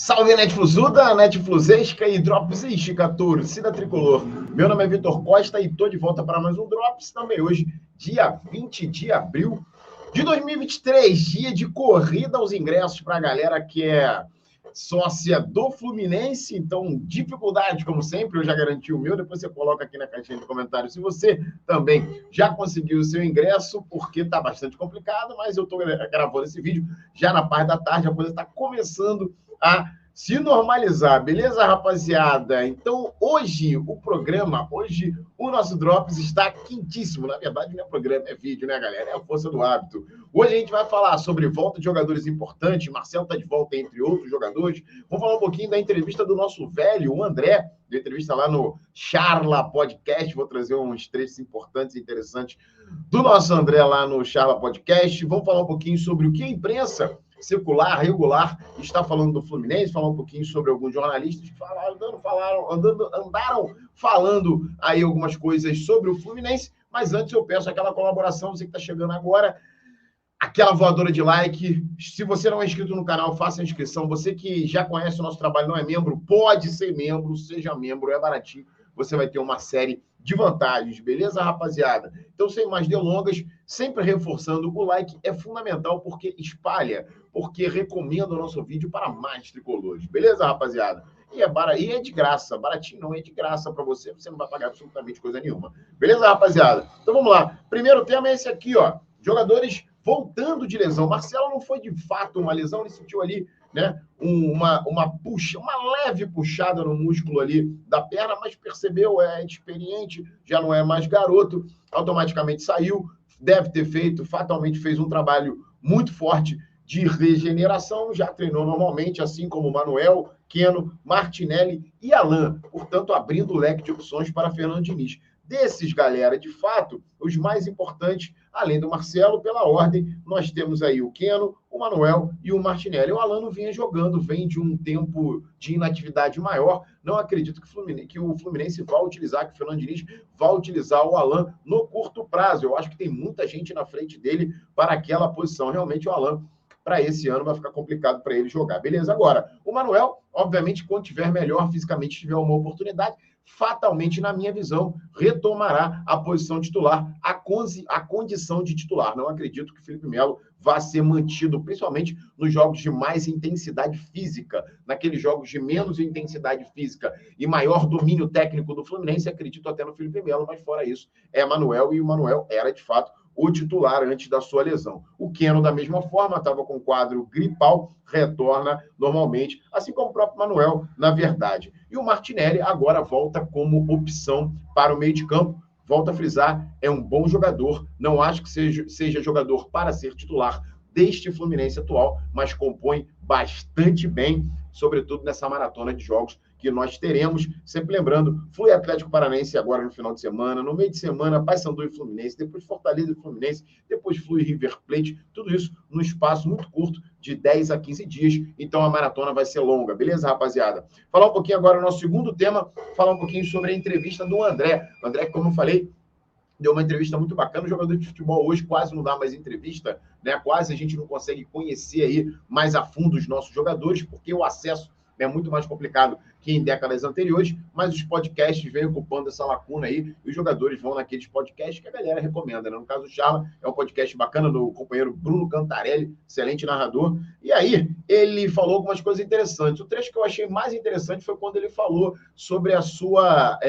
Salve, Netflusuda, Netfluzesca e Dropsística, torcida tricolor. Meu nome é Vitor Costa e tô de volta para mais um Drops também hoje, dia 20 de abril de 2023, dia de corrida aos ingressos para a galera que é sócia do Fluminense. Então, dificuldade, como sempre, eu já garanti o meu, depois você coloca aqui na caixinha de comentários se você também já conseguiu o seu ingresso, porque tá bastante complicado, mas eu tô gravando esse vídeo já na parte da tarde, a coisa está começando a se normalizar, beleza, rapaziada? Então, hoje o nosso Drops está quentíssimo. Na verdade, não é programa, é vídeo, né, galera? É a força do hábito. Hoje a gente vai falar sobre volta de jogadores importantes. Marcelo está de volta, entre outros jogadores. Vamos falar um pouquinho da entrevista do nosso velho, o André, de entrevista lá no Charla Podcast. Vou trazer uns trechos importantes e interessantes do nosso André lá no Charla Podcast. Vamos falar um pouquinho sobre o que a imprensa circular, regular, está falando do Fluminense, falar um pouquinho sobre alguns jornalistas que andaram falando aí algumas coisas sobre o Fluminense, mas antes eu peço aquela colaboração, você que está chegando agora, aquela voadora de like. Se você não é inscrito no canal, faça a inscrição. Você que já conhece o nosso trabalho, não é membro, pode ser membro, seja membro, é baratinho. Você vai ter uma série de vantagens, beleza, rapaziada? Então, sem mais delongas, sempre reforçando, o like é fundamental porque espalha, porque recomenda o nosso vídeo para mais tricolores, beleza, rapaziada? E é de graça, baratinho não é de graça para você, você não vai pagar absolutamente coisa nenhuma. Beleza, rapaziada? Então, vamos lá. Primeiro tema é esse aqui, ó. Jogadores voltando de lesão. Marcelo não foi de fato uma lesão, ele sentiu ali, né, uma leve puxada no músculo ali da perna, mas percebeu, é experiente, já não é mais garoto, automaticamente saiu, deve ter feito, fatalmente fez um trabalho muito forte de regeneração, já treinou normalmente, assim como Manuel, Keno, Martinelli e Alan, portanto, abrindo o leque de opções para Fernando Diniz. Desses, galera, de fato, os mais importantes, além do Marcelo, pela ordem, nós temos aí o Keno, o Manuel e o Martinelli. O Alan não vinha jogando, vem de um tempo de inatividade maior. Não acredito que o Fluminense vai utilizar, que o Fernando Diniz vai utilizar o Alan no curto prazo. Eu acho que tem muita gente na frente dele para aquela posição. Realmente, o Alan, para esse ano, vai ficar complicado para ele jogar. Beleza? Agora, o Manuel, obviamente, quando tiver melhor fisicamente, tiver uma oportunidade, fatalmente, na minha visão, retomará a posição titular, a condição de titular. Não acredito que o Felipe Melo vá ser mantido, principalmente nos jogos de mais intensidade física, naqueles jogos de menos intensidade física e maior domínio técnico do Fluminense, acredito até no Felipe Melo, mas fora isso, é Manuel, e o Manuel era, de fato, o titular antes da sua lesão. O Keno, da mesma forma, estava com quadro gripal, retorna normalmente, assim como o próprio Manuel, na verdade. E o Martinelli agora volta como opção para o meio de campo. Volto a frisar, é um bom jogador. Não acho que seja jogador para ser titular deste Fluminense atual, mas compõe bastante bem, sobretudo nessa maratona de jogos que nós teremos. Sempre lembrando, Flu e Atlético Paranaense agora no final de semana, no meio de semana, Paysandu e Fluminense, depois Fortaleza e Fluminense, depois Flu e River Plate, tudo isso num espaço muito curto, de 10 a 15 dias, então a maratona vai ser longa, beleza, rapaziada? Falar um pouquinho agora, o nosso segundo tema, falar um pouquinho sobre a entrevista do André. O André, como eu falei, deu uma entrevista muito bacana. O jogador de futebol hoje quase não dá mais entrevista, né? Quase a gente não consegue conhecer aí mais a fundo os nossos jogadores, porque o acesso é muito mais complicado que em décadas anteriores, mas os podcasts vêm ocupando essa lacuna aí, e os jogadores vão naqueles podcasts que a galera recomenda, né? No caso do Charla, é um podcast bacana do companheiro Bruno Cantarelli, excelente narrador, e aí ele falou algumas coisas interessantes. O trecho que eu achei mais interessante foi quando ele falou sobre a sua...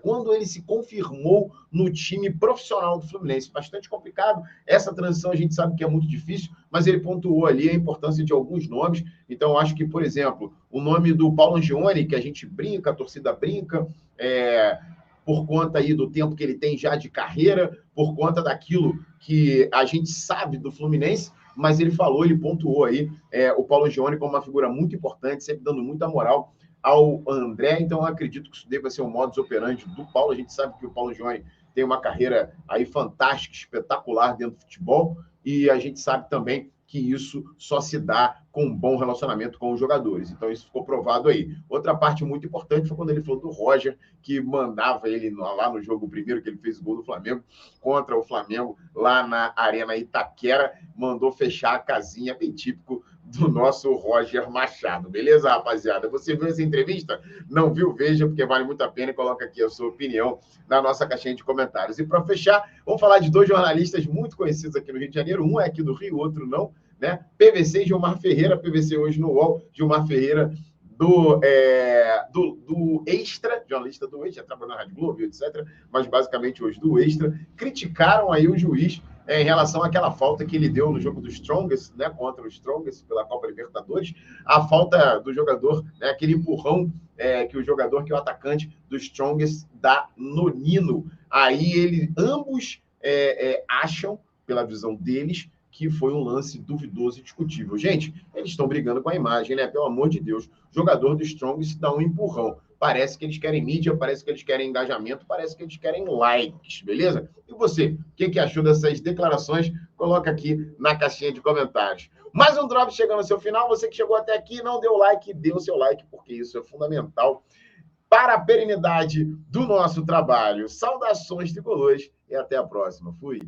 quando ele se confirmou no time profissional do Fluminense. Bastante complicado, essa transição a gente sabe que é muito difícil, mas ele pontuou ali a importância de alguns nomes. Então, eu acho que, por exemplo, o nome do Paulo Angione, que a gente brinca, a torcida brinca, por conta aí do tempo que ele tem já de carreira, por conta daquilo que a gente sabe do Fluminense, mas ele falou, ele pontuou aí o Paulo Angione como uma figura muito importante, sempre dando muita moral ao André. Então, eu acredito que isso deva ser o modus operandi do Paulo. A gente sabe que o Paulo Angione tem uma carreira aí fantástica, espetacular dentro do futebol, e a gente sabe também que isso só se dá com um bom relacionamento com os jogadores. Então, isso ficou provado aí. Outra parte muito importante foi quando ele falou do Roger, que mandava ele lá no jogo primeiro, que ele fez o gol do Flamengo, contra o Flamengo, lá na Arena Itaquera, mandou fechar a casinha, bem típico do nosso Roger Machado. Beleza, rapaziada? Você viu essa entrevista? Não viu? Veja, porque vale muito a pena, e coloca aqui a sua opinião na nossa caixinha de comentários. E para fechar, vamos falar de 2 jornalistas muito conhecidos aqui no Rio de Janeiro. Um é aqui do Rio, outro não, né? PVC e Gilmar Ferreira. PVC hoje no UOL, Gilmar Ferreira do Extra, jornalista do Extra, trabalhou na Rádio Globo, etc., mas basicamente hoje do Extra, criticaram aí o juiz em relação àquela falta que ele deu no jogo do Strongest, né, contra o Strongest pela Copa Libertadores, a falta do jogador, né, aquele empurrão que o atacante do Strongest dá no Nino. Aí ambos acham, pela visão deles, que foi um lance duvidoso e discutível. Gente, eles estão brigando com a imagem, né? Pelo amor de Deus. Jogador do Strongest dá um empurrão. Parece que eles querem mídia, parece que eles querem engajamento, parece que eles querem likes, beleza? E você, o que achou dessas declarações? Coloca aqui na caixinha de comentários. Mais um Drops chegando ao seu final. Você que chegou até aqui, não deu like, dê o seu like, porque isso é fundamental para a perenidade do nosso trabalho. Saudações tricolores e até a próxima. Fui!